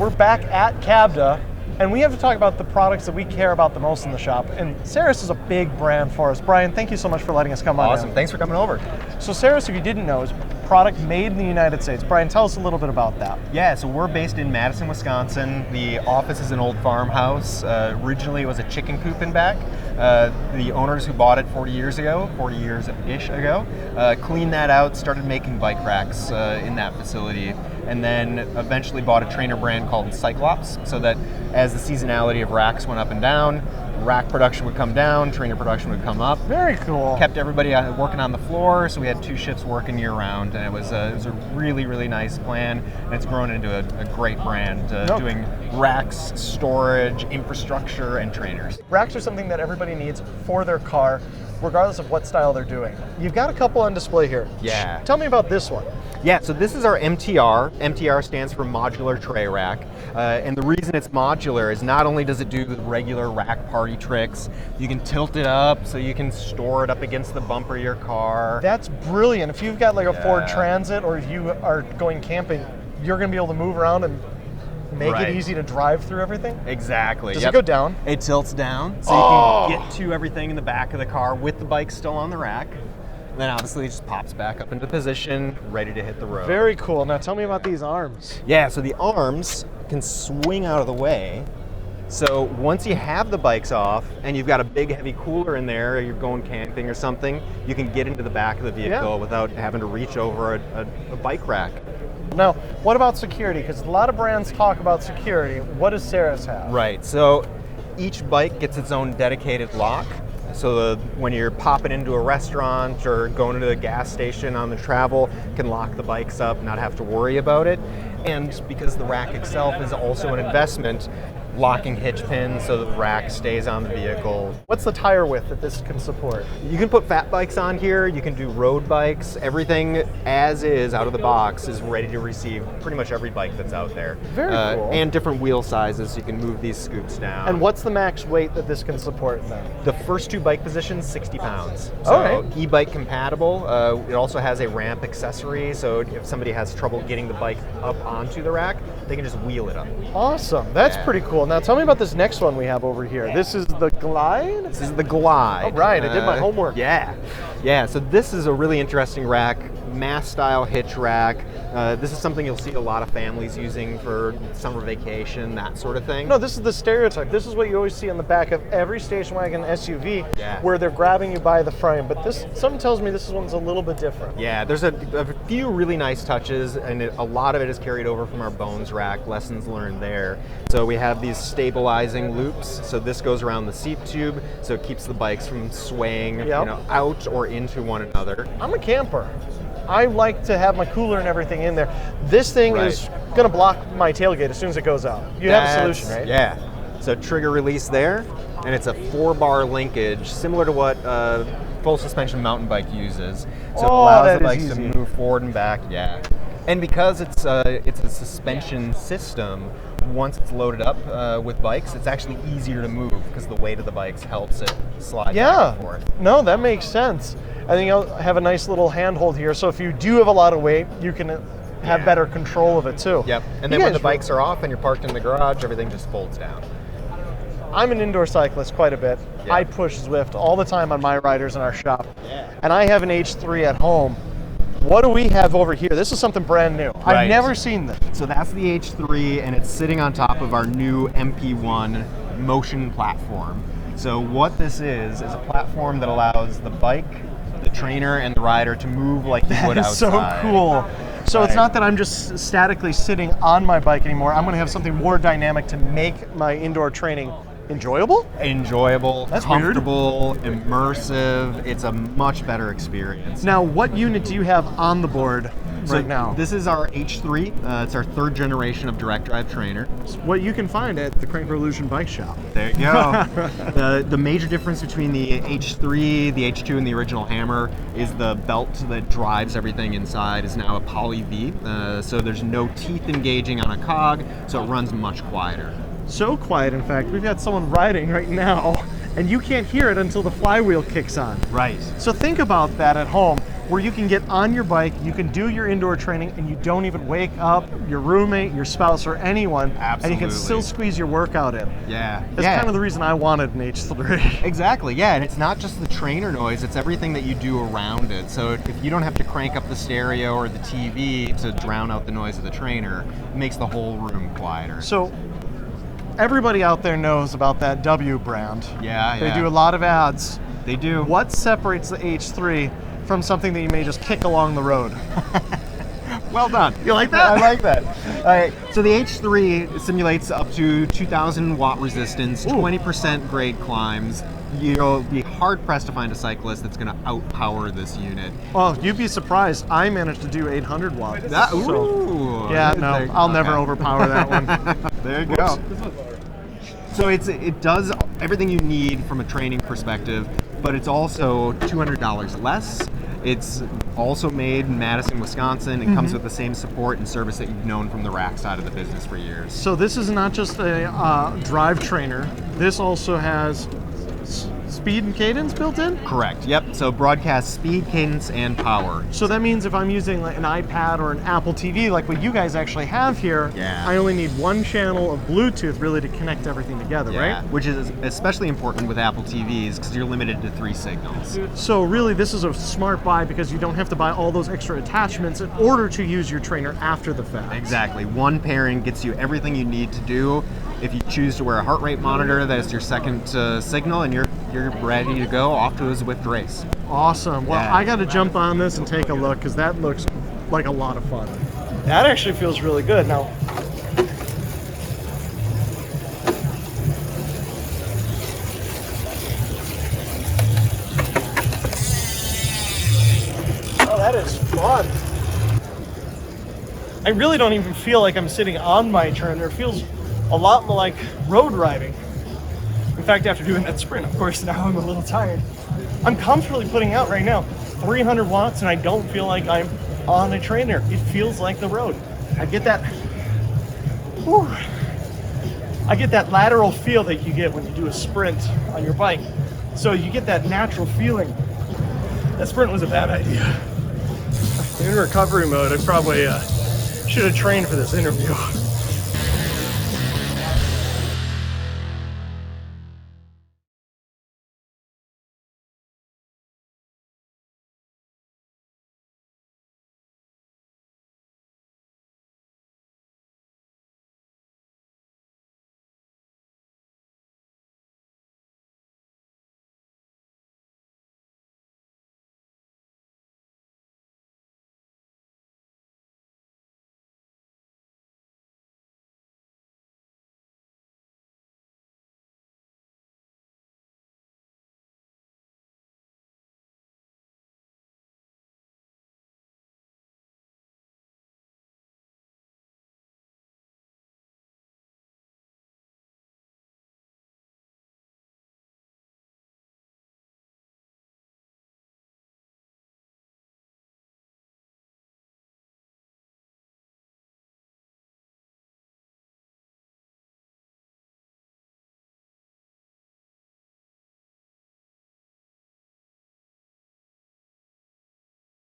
we're back at CABDA, and we have to talk about the products that we care about the most in the shop. And Saris is a big brand for us. Brian, thank you so much for letting us come on. Awesome, thanks for coming over. So Saris, if you didn't know, is a product made in the United States. Brian, tell us a little bit about that. Yeah, so we're based in Madison, Wisconsin. The office is an old farmhouse. Originally it was a chicken coop in back. The owners who bought it 40 years-ish ago, cleaned that out, started making bike racks in that facility, and then eventually bought a trainer brand called Cyclops, so that as the seasonality of racks went up and down, rack production would come down, trainer production would come up. Very cool. Kept everybody working on the floor, so we had 2 shifts working year round, and it was a really, really nice plan, and it's grown into a great brand, doing racks, storage, infrastructure, and trainers. Racks are something that everybody needs for their car, regardless of what style they're doing. You've got a couple on display here. Yeah. Tell me about this one. Yeah, so this is our MTR. MTR stands for Modular Tray Rack. And the reason it's modular is not only does it do the regular rack party tricks, you can tilt it up so you can store it up against the bumper of your car. That's brilliant. If you've got like a Ford Transit, or if you are going camping, you're going to be able to move around and make it easy to drive through everything? Exactly. Does it go down? It tilts down, so you can get to everything in the back of the car with the bike still on the rack. And then obviously it just pops back up into position, ready to hit the road. Very cool. Now tell me about these arms. Yeah, so the arms can swing out of the way. So once you have the bikes off and you've got a big heavy cooler in there, or you're going camping or something, you can get into the back of the vehicle without having to reach over a bike rack. Now, what about security? Because a lot of brands talk about security. What does Saris have? Right, so each bike gets its own dedicated lock. So when you're popping into a restaurant or going to the gas station on the travel, you can lock the bikes up, not have to worry about it. And because the rack itself is also an investment, locking hitch pins so the rack stays on the vehicle. What's the tire width that this can support? You can put fat bikes on here, you can do road bikes. Everything as is out of the box is ready to receive pretty much every bike that's out there. Very cool. And different wheel sizes, so you can move these scoops down. And what's the max weight that this can support then? The first 2 bike positions, 60 pounds. So e-bike compatible. It also has a ramp accessory, so if somebody has trouble getting the bike up onto the rack, they can just wheel it up. Awesome. That's pretty cool. Now tell me about this next one we have over here. This is the Glide? This is the Glide. Oh, right. I did my homework. Yeah, so this is a really interesting rack, mass style hitch rack. This is something you'll see a lot of families using for summer vacation, that sort of thing. No, this is the stereotype. This is what you always see on the back of every station wagon SUV, where they're grabbing you by the frame. But this, something tells me this one's a little bit different. Yeah, there's a few really nice touches, and a lot of it is carried over from our Bones rack, lessons learned there. So we have these stabilizing loops. So this goes around the seat tube, so it keeps the bikes from swaying out or into one another. I'm a camper. I like to have my cooler and everything in there. This thing is going to block my tailgate as soon as it goes out. You have a solution, right? Yeah. So trigger release there, and it's a 4-bar linkage, similar to what full suspension mountain bike uses. So it allows the bikes to move forward and back. Yeah. And because it's a suspension system, once it's loaded up with bikes, it's actually easier to move because the weight of the bikes helps it slide back and forth. No, that makes sense. I think I'll have a nice little handhold here, so if you do have a lot of weight, you can have better control of it too. Yep, and then when the bikes are off and you're parked in the garage, everything just folds down. I'm an indoor cyclist quite a bit. I push Zwift all the time on my riders in our shop. And I have an H3 at home. What do we have over here? This is something brand new. I've never seen this. So that's the H3, and it's sitting on top of our new MP1 motion platform. So what this is a platform that allows the bike, the trainer, and the rider to move like you would outside. That is so cool. So it's not that I'm just statically sitting on my bike anymore. I'm going to have something more dynamic to make my indoor training enjoyable? Enjoyable, That's comfortable, immersive. It's a much better experience. Now, what unit do you have on the board right now? This is our H3. It's our 3rd generation of direct drive trainer. It's what you can find at the Crank Revolution Bike Shop. There you go. The major difference between the H3, the H2, and the original Hammer is the belt that drives everything inside is now a Poly V. So there's no teeth engaging on a cog, so it runs much quieter. So quiet, in fact, we've got someone riding right now, and you can't hear it until the flywheel kicks on. Right. So think about that at home. where you can get on your bike, you can do your indoor training, and you don't even wake up your roommate, your spouse, or anyone. Absolutely. And you can still squeeze your workout in. Yeah. That's kind of the reason I wanted an H3. Exactly, yeah, and it's not just the trainer noise, it's everything that you do around it. So if you don't have to crank up the stereo or the TV to drown out the noise of the trainer, it makes the whole room quieter. So everybody out there knows about that W brand. Yeah, They do a lot of ads. They do. What separates the H3 from something that you may just kick along the road? Well done. You like that? I like that. All right, so the H3 simulates up to 2,000 watt resistance, 20% grade climbs. You'll be hard pressed to find a cyclist that's going to outpower this unit. Well, you'd be surprised. I managed to do 800 watts. Yeah, no, I'll never overpower that one. There you go. So it does everything you need from a training perspective, but it's also $200 less. It's also made in Madison, Wisconsin. It comes with the same support and service that you've known from the rack side of the business for years. So this is not just a drive trainer. This also has speed and cadence built in? Correct, yep. So broadcast speed, cadence, and power. So that means if I'm using like an iPad or an Apple TV, like what you guys actually have here, I only need one channel of Bluetooth really to connect everything together, right? Which is especially important with Apple TVs because you're limited to 3 signals. So really this is a smart buy because you don't have to buy all those extra attachments in order to use your trainer after the fact. Exactly. One pairing gets you everything you need to do. If you choose to wear a heart rate monitor, that is your second signal, and you're ready to go off to a Zwift race. Awesome. Well, I got to jump on this and take a look because that looks like a lot of fun. That actually feels really good. Now, oh, that is fun. I really don't even feel like I'm sitting on my trainer. It feels a lot more like road riding. In fact, after doing that sprint, of course, now I'm a little tired. I'm comfortably putting out right now 300 watts and I don't feel like I'm on a trainer. It feels like the road. I get that, I get that lateral feel that you get when you do a sprint on your bike. So you get that natural feeling. That sprint was a bad idea. In recovery mode, I probably should have trained for this interview.